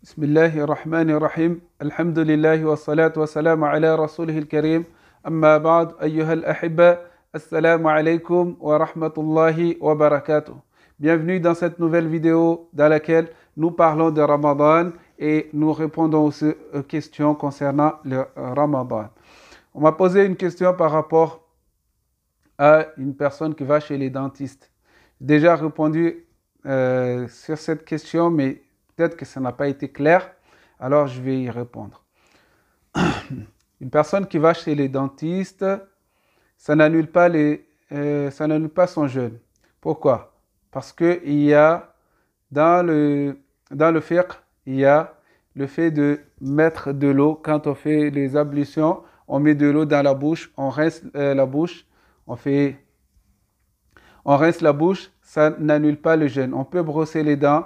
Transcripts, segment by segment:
بسم الله الرحمن الرحيم الحمد لله والصلاة والسلام على رسوله الكريم أما بعد أيها الأحبة السلام عليكم ورحمة الله وبركاته. Bienvenue dans cette nouvelle vidéo dans laquelle nous parlons de Ramadan et nous répondons aux questions concernant le Ramadan. On m'a posé une question par rapport à une personne qui va chez les dentistes. J'ai déjà répondu sur cette question, mais peut-être que ça n'a pas été clair, alors je vais y répondre. Une personne qui va chez les dentistes, ça n'annule pas, ça n'annule pas son jeûne. Pourquoi? Parce qu'il y a dans le fiqh, il y a le fait de mettre de l'eau. Quand on fait les ablutions, on met de l'eau dans la bouche, on rince la bouche, on rince la bouche, ça n'annule pas le jeûne. On peut brosser les dents,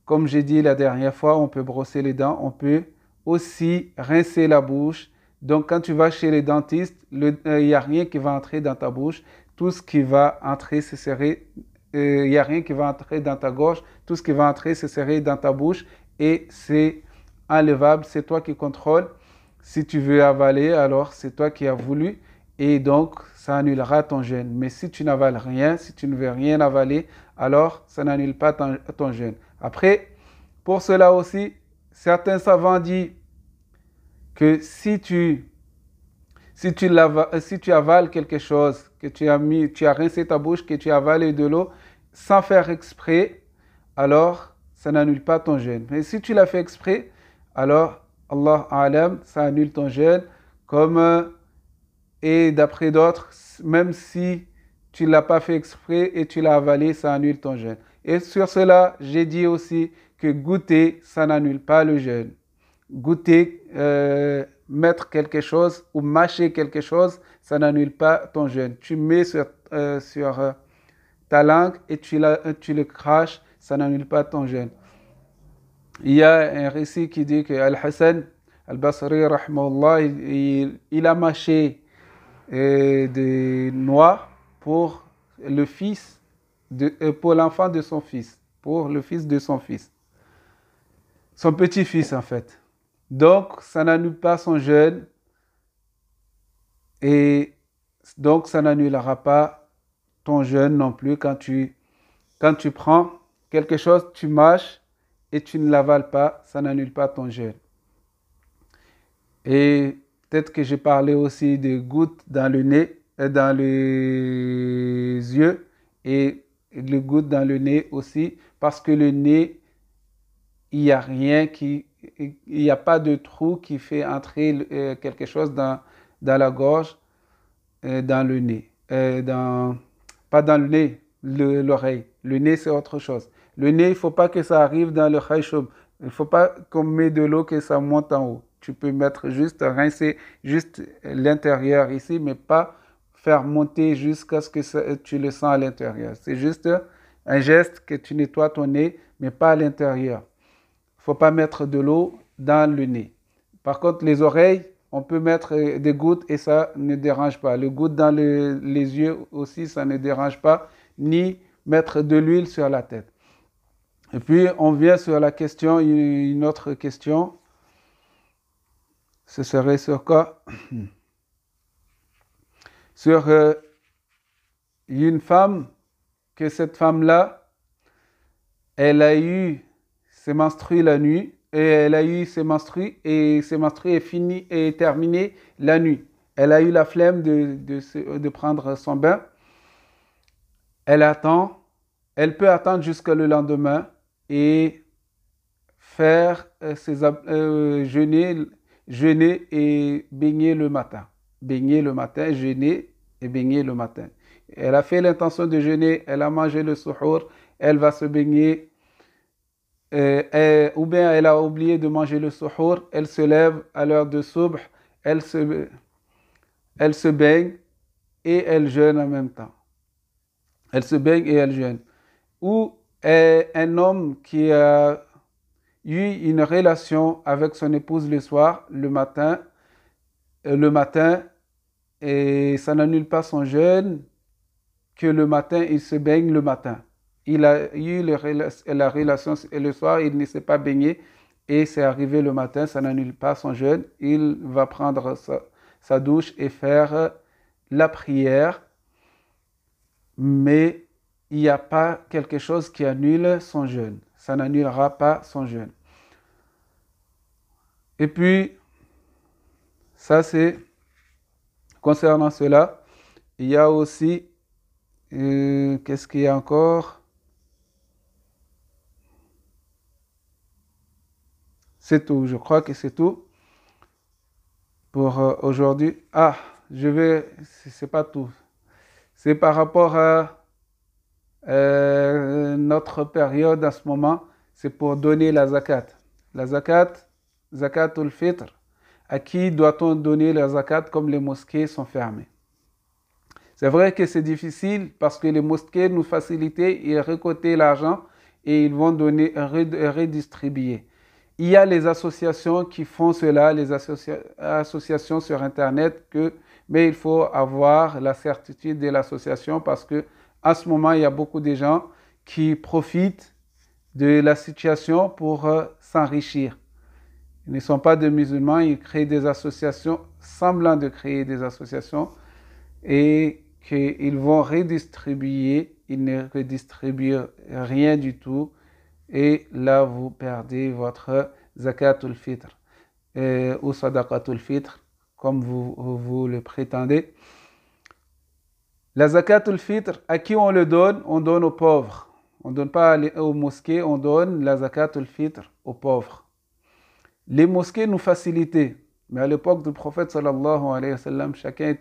comme j'ai dit la dernière fois, on peut brosser les dents, on peut aussi rincer la bouche. Donc quand tu vas chez les dentistes, il n'y a rien qui va entrer dans ta bouche. Tout ce qui va entrer, il n'y a rien qui va entrer dans ta gorge. Tout ce qui va entrer, ce serait dans ta bouche et c'est enlevable. C'est toi qui contrôles. Si tu veux avaler, alors c'est toi qui as voulu et donc ça annulera ton jeûne. Mais si tu n'avales rien, si tu ne veux rien avaler, alors ça n'annule pas ton jeûne. Après, pour cela aussi, certains savants disent que si tu avales quelque chose, que tu as rincé ta bouche, que tu as avalé de l'eau sans faire exprès, alors ça n'annule pas ton jeûne. Mais si tu l'as fait exprès, alors Allah A'lam, ça annule ton jeûne, et d'après d'autres, même si tu ne l'as pas fait exprès et tu l'as avalé, ça annule ton jeûne. Et sur cela, j'ai dit aussi que goûter, ça n'annule pas le jeûne. Goûter, mettre quelque chose ou mâcher quelque chose, ça n'annule pas ton jeûne. Tu mets sur ta langue et tu le craches, ça n'annule pas ton jeûne. Il y a un récit qui dit que Al-Hassan Al-Basri, rahimahullah, il a mâché des noix pour le fils pour l'enfant de son fils, pour le fils de son fils, son petit-fils en fait. Donc ça n'annule pas son jeûne et donc ça n'annulera pas ton jeûne non plus quand tu prends quelque chose, tu mâches et tu ne l'avales pas, ça n'annule pas ton jeûne. Et peut-être que j'ai parlé aussi des gouttes dans le nez, dans les yeux et le goutte dans le nez aussi, parce que le nez, il n'y a pas de trou qui fait entrer quelque chose dans la gorge, dans le nez, pas dans le nez, l'oreille. Le nez, c'est autre chose. Le nez, il ne faut pas que ça arrive dans le khayshum. Il ne faut pas qu'on mette de l'eau que ça monte en haut. Tu peux mettre rincer juste l'intérieur ici, mais pas faire monter jusqu'à ce que tu le sens à l'intérieur. C'est juste un geste que tu nettoies ton nez, mais pas à l'intérieur. Il ne faut pas mettre de l'eau dans le nez. Par contre, les oreilles, on peut mettre des gouttes et ça ne dérange pas. Le goutte dans les yeux aussi, ça ne dérange pas, ni mettre de l'huile sur la tête. Et puis, on vient sur la question, une autre question. Ce serait sur quoi? Sur une femme, que cette femme-là, elle a eu ses menstrues la nuit, et elle a eu ses menstrues, et ses menstrues est terminé la nuit. Elle a eu la flemme de prendre son bain. Elle attend, elle peut attendre jusqu'à le lendemain et faire jeûner et baigner le matin. Baigner le matin, jeûner et baigner le matin. Elle a fait l'intention de jeûner, elle a mangé le suhour, elle va se baigner, ou bien elle a oublié de manger le suhour, elle se lève à l'heure de subh, elle se baigne et elle jeûne en même temps. Elle se baigne et elle jeûne. Ou un homme qui a eu une relation avec son épouse le soir, le matin, et ça n'annule pas son jeûne, que le matin, il se baigne le matin. Il a eu la relation et le soir, il ne s'est pas baigné et c'est arrivé le matin, ça n'annule pas son jeûne. Il va prendre sa douche et faire la prière, mais il n'y a pas quelque chose qui annule son jeûne. Ça n'annulera pas son jeûne. Et puis, ça c'est concernant cela. Il y a aussi, qu'est-ce qu'il y a encore? C'est tout, je crois que c'est tout pour aujourd'hui. Ah, c'est pas tout. C'est par rapport à notre période en ce moment, c'est pour donner la zakat. La zakat, zakatul fitr. À qui doit-on donner la zakat comme les mosquées sont fermées? C'est vrai que c'est difficile parce que les mosquées nous facilitent, ils récoltent l'argent et ils vont donner, redistribuer. Il y a les associations qui font cela, les associations sur Internet, mais il faut avoir la certitude de l'association parce que en ce moment, il y a beaucoup de gens qui profitent de la situation pour s'enrichir. Ils ne sont pas des musulmans, ils créent des associations, semblant de créer des associations, et qu'ils vont redistribuer, ils ne redistribuent rien du tout, et là vous perdez votre zakatul fitr ou sadaqatul fitr, comme vous le prétendez. La zakatul fitr, à qui on le donne? On donne aux pauvres. On ne donne pas aux mosquées, on donne la zakatul fitr aux pauvres. Les mosquées nous facilitaient, mais à l'époque du prophète sallallahu alayhi wa sallam, chacun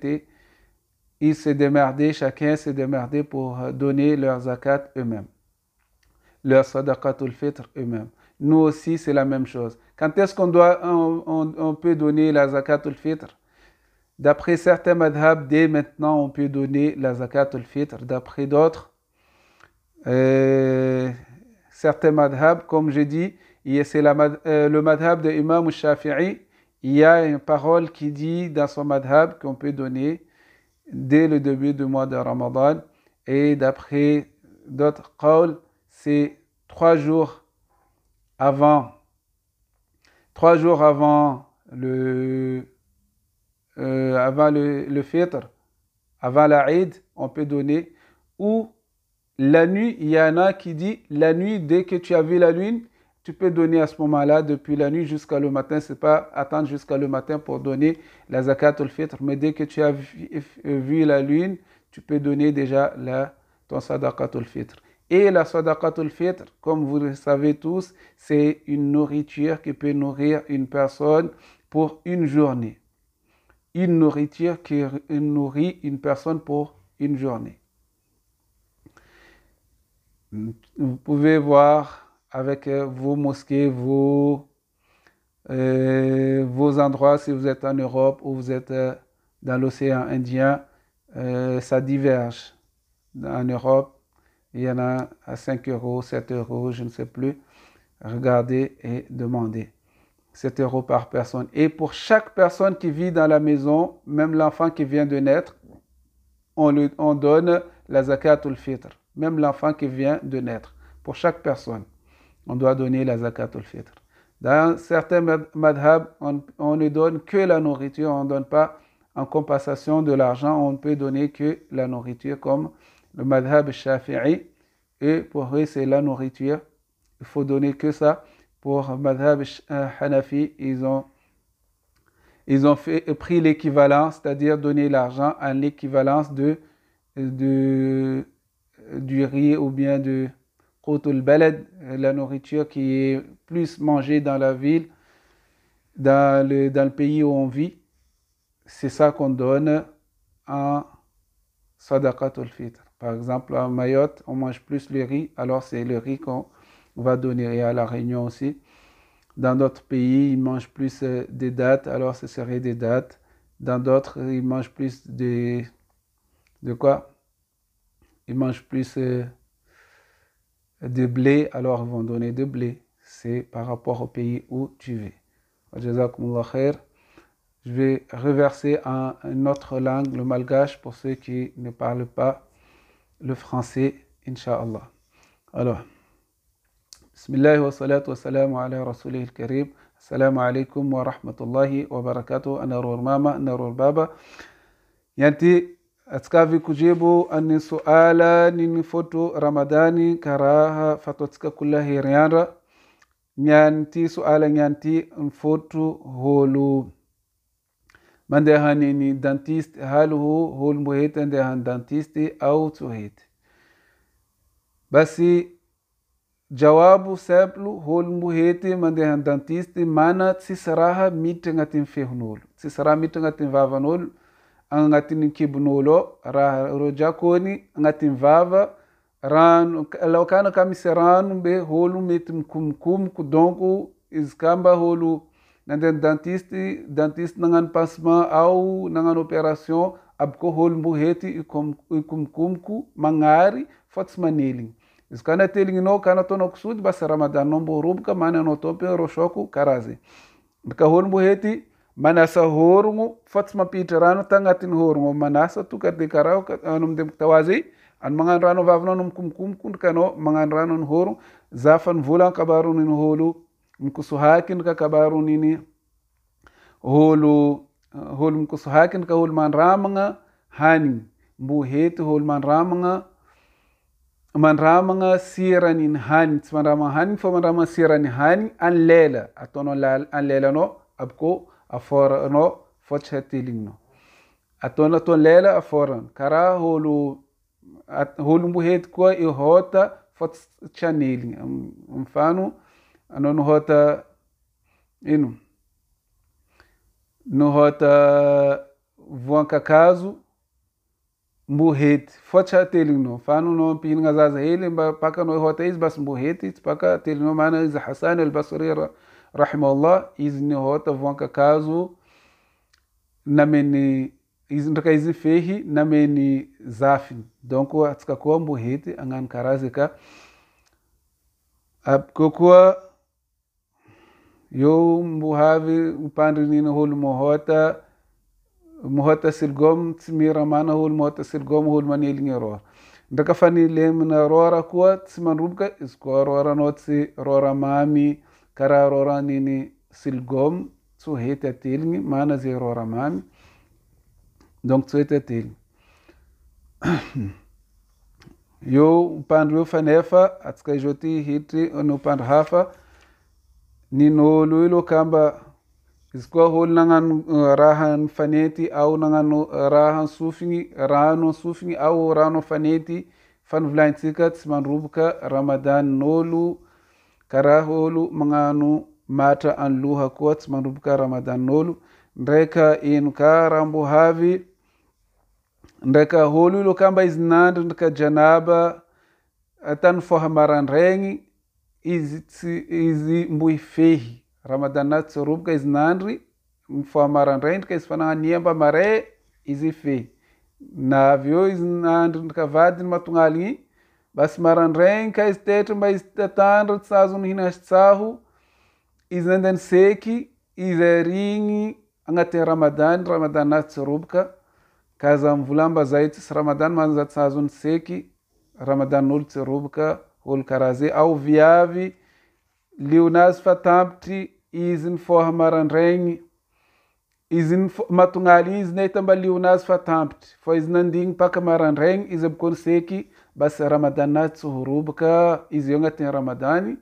s'est démerdé pour donner leur zakat eux-mêmes, leur sadaqatul fitr eux-mêmes. Nous aussi, c'est la même chose. Quand est-ce qu'on peut donner la zakatul fitr? D'après certains madhab, dès maintenant, on peut donner la zakatul fitr. D'après d'autres, certains madhab, comme j'ai dit, c'est le madhab de Imam Shafi'i. Il y a une parole qui dit dans son madhab qu'on peut donner dès le début du mois de Ramadan. Et d'après d'autres qawls, c'est 3 jours avant le fitr, avant la Eid, on peut donner, ou la nuit, il y en a qui dit la nuit, dès que tu as vu la lune, tu peux donner à ce moment-là, depuis la nuit jusqu'à le matin. C'est pas attendre jusqu'à le matin pour donner la zakatul fitr, mais dès que tu as vu la lune, tu peux donner déjà ton sadaqatul fitr. Et la sadaqatul fitr, comme vous le savez tous, c'est une nourriture qui peut nourrir une personne pour une journée. Une nourriture qui nourrit une personne pour une journée. Vous pouvez voir avec vos mosquées, vos endroits, si vous êtes en Europe ou vous êtes dans l'océan Indien, ça diverge. En Europe, il y en a à 5 euros, 7 euros, je ne sais plus. Regardez et demandez. 7 euros par personne. Et pour chaque personne qui vit dans la maison, même l'enfant qui vient de naître, on donne la zakatul fitr. Même l'enfant qui vient de naître. Pour chaque personne, on doit donner la zakatul fitr. Dans certains madhab, on ne donne que la nourriture, on ne donne pas en compensation de l'argent, on ne peut donner que la nourriture, comme le madhab shafi'i. Et pour eux, c'est la nourriture. Il faut donner que ça. Pour madhab hanafi, ils ont pris l'équivalent, c'est-à-dire donner l'argent à l'équivalence du riz ou bien de qutul balad, la nourriture qui est plus mangée dans la ville, dans le pays où on vit. C'est ça qu'on donne en sadaqatul fitr. Par exemple, à Mayotte, on mange plus le riz, alors c'est le riz qu'on va donner. Et à La Réunion aussi. Dans d'autres pays, ils mangent plus des dattes, alors ce serait des dattes. Dans d'autres, ils mangent plus de quoi? Ils mangent plus de blé, alors ils vont donner de blé. C'est par rapport au pays où tu vis. Jazakumullah khair. Je vais reverser en une autre langue, le malgache, pour ceux qui ne parlent pas le français, Inch'Allah. Alors, بسم الله والصلاة والسلام على رسوله الكريم. السلام عليكم ورحمة الله وبركاته. أنا رور ماما، أنا رور بابا. ينتي أتكافي كجيبو أني سؤالا نيني فوتو رمضاني كراها فتوتك كلها ريانرا. نيانتي سؤالا نيانتي نفوتو هولو من دهانيني دانتيست، هل هو المهيت دهان دانتيستي أو توهيت؟ بسي jawabu simplu holmu heti mandeha dentiste mana tsisy raha miditra agnatin'ny fehon'olo, tsisy raha miditra agnatin'ny vavan'olo agnatin'ny kibon'olo raha ro jakony agnatin'ny vava rano laokana ka misy rano mbe holo mety mikomokomoko. Donc izy ka mba holo nandeha dentiste nagnano pansement ao nagnano opération aboko holombo hety ikomokomoko magnary fa tsy maneligny. Izy ka natelignao ka nataonao kisody basa ramadanao mbo roboka mananao topy roshoko karaze. Ndika holombo hety manasa horogno fa tsy mampiditra rano tagnatin'ny horogno manasa toka de karao ano mdembo tawazy ano magnano rano vavanao no mikomokomoko ndikanao magnano rano ny horogno zafa ny vola kabaron'ny holo mikosohaky ndika kabaron'ny holo mikosohaky ndika holo mandramagna hanigny mbo hety holo mandramagna siran'ny hanigny, tsy mandramagna hanigny fa mandramagna siran'ny hanigny anlela ataonao anlelanao aboko aforanao fa tsy hateligninao ataonao lela aforana karaha holo mbo hety koa ihota fa tsy aneligny. Mfano anao nohota ino nohota voan-kakazo mbo hety fa tsy hateligninao. Mfano no ampihinagna zaza hely mba pakanao ihota izy basi mbo hety tsy paka hateligninao. Mana izy Hassan al-Basri rahimahullah izy nihota voan-kakazo nameny izy ndraka izy fehy nameny zafiny. Donc atsika koa mbo hety agnano karaha ka kokoa eo mbo havy mpandry niny holo mohota silgom tsy mira mana holo mohota silgom holo maneligny rora. Ndraka fa nilemina rora koa tsy mandroboka izy koa roranao tsy rora mamy karaha rora niny silgom tsy hety ateligny mana zay rora mamy. Donc tsy hety ateligny. Eo mpandry eo fanefa atsika izo ty hitry no mpandry hafa nin'olo ilo kamba izy koa holo nagnano raha ny fanety au nagnano raha sofigny rano sofigny au rano fanety fa nivolantsika tsy mandroboka ramadan'olo karaha holo magnano matra anloha koa tsy mandroboka ramadan'olo. Ndraika ino ka raha mbo havy ndraika holo ilo kamba izy nandry ndraika janaba tany foha marandraigny izy mbo hifehy ramadana tsy roboka izy nandry foha marandraigny ndraika izy fanagnia mba mare izy hifehy na avy eo izy nandry ndraika vadiny matongaligny basi marandraigny ka izy tetra mba izy tatandra tsy azo nihina tsaho izy nandany seky izy arigny agnatin'ny ramadana tsy roboka kaza mvolamba zay tsisy ramadana manza tsy azo ny seky ramadan'olo tsy roboka olo karaha zay au viavy leonazy fa tampitry izy ny foha marandraigny izy ny matongaly izy nahita mba leonazy fa tampitry fa izy nandigny paka marandraigny izy abokony seky basi ramadana tsy ho roboka izy eo agnatin'ny ramadany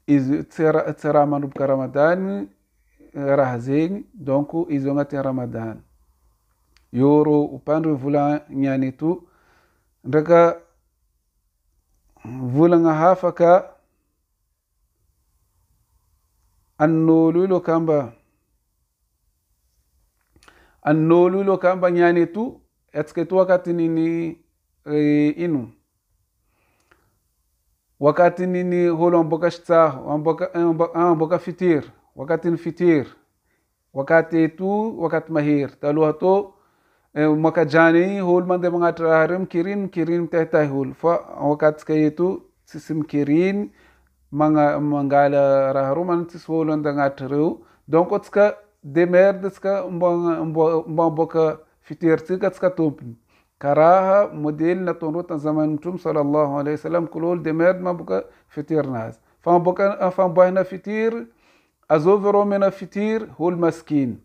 izy tsy raha mandroboka ramadany raha zegny. Donc izy eo agnatin'ny ramadany. Eo ro upandry volagny eto ndraika volagna hafa ka annolo ilo kamba nyany eto atsika eto wakati nini ino wakati nini holo amboka shitsaho amboka fitir wakati ni fitir wakati eto wakati mahery taloha to mwaka jany holo mandeha magnatry raha reo mikiriny mitahitahy holo fa wakati tsika eto tsisy mikiriny mangala raha reo mana tsisy holo andeha agnatry reo. Donc tsika demerde tsika mbo amboka fiteritsika tsika tompony karaha modely nataondreo tany zaman'ny Mtume sallallahu alaihi wasallam kolo olo demerde mamboka fiterinazy فانبوهنا فطير أزوفرو من فطير هو المسكين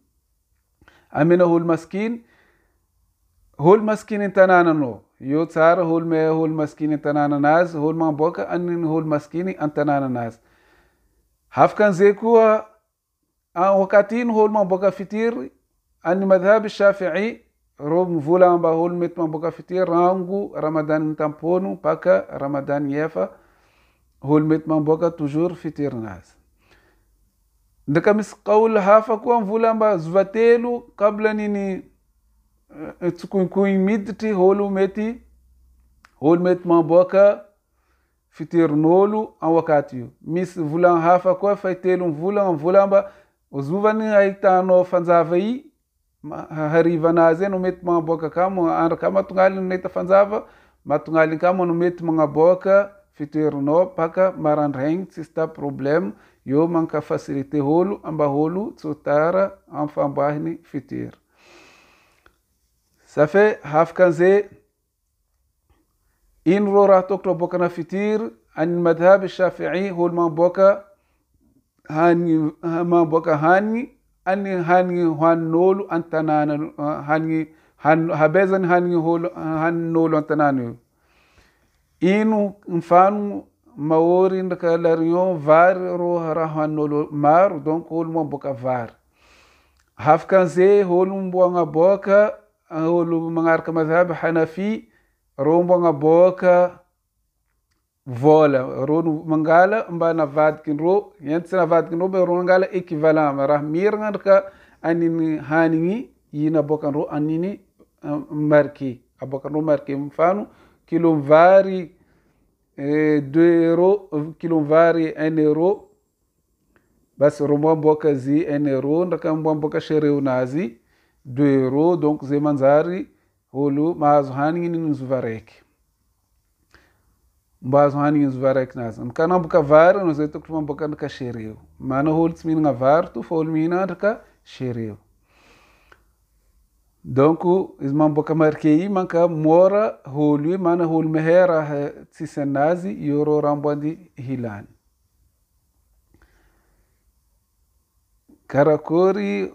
أمين هو المسكين انتنانا يو تسار هو المسكين انتنانا ناس هو المنبوكا أنين هو المسكين انتنانا ناس هفكان زيكوا وكاتين هو المنبوكا فطير أن مذهب الشافعي روم فولا با هو المت منبوكا فطير رانغو رمضان تامبونو باكا رمضان يفا هو المت منبوكا توجور فطير ناس ndakamis qawl hafa ko mvulamba zvatelu kabla nini tsukunkui midti holu meti mamboka fitir nolu an wakati mis vulan hafa ko faitelu mvulamba uzuvani aitano fanzava yi hariva naze no met mamboka kamo ar kama tungali neta fanzava matungali kamo no met mangaboka fitir no paka maranreng sista problem yo manka facilite holu amba holu tsutara am fambahni fitir safe hafkanze in rora tokto bokana fitir an madhhab الشافعي هو المنبوكا هاني منبوكا هاني اني هاني هانولو انتنان هاني habezan hani holu hanolo antanano inu mfano maori ndaka larion var ro rahanolo mar donc holu mamboka var hafkanze holu mbonga boka holu mangarka madhhab hanafi ro mbonga boka vola ro mangala mbana vadkin ro yentsna vadkin ro be ro mangala equivalent marah mirngarka anini hanini yina bokan ro anini marqué abokan ro marqué mfano kilo vari 2 euro kilo vari 1 euro bas rombo boka zi 1 euro ndaka boka shereu nazi 2 euro donc ze manzari holu mazo hani ni nzuvarek mbazo hani nzuvarek nazi mkana boka var no zeto kuma boka ndaka shereu mana holts min nga var tu fol mina ndaka shereu donc isman boka marquei manka mora holu mana hol mehera tsisenazi yoro rambandi hilan karakori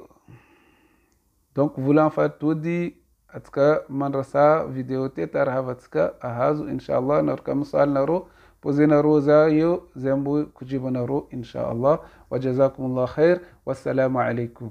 donc voulant faire tudi atka manrasa video te tarhavatska ahazu inshallah narka misal naro pozina roza yo zembu kujibu naro inshallah wa jazakumullah khair wassalamu alaikum.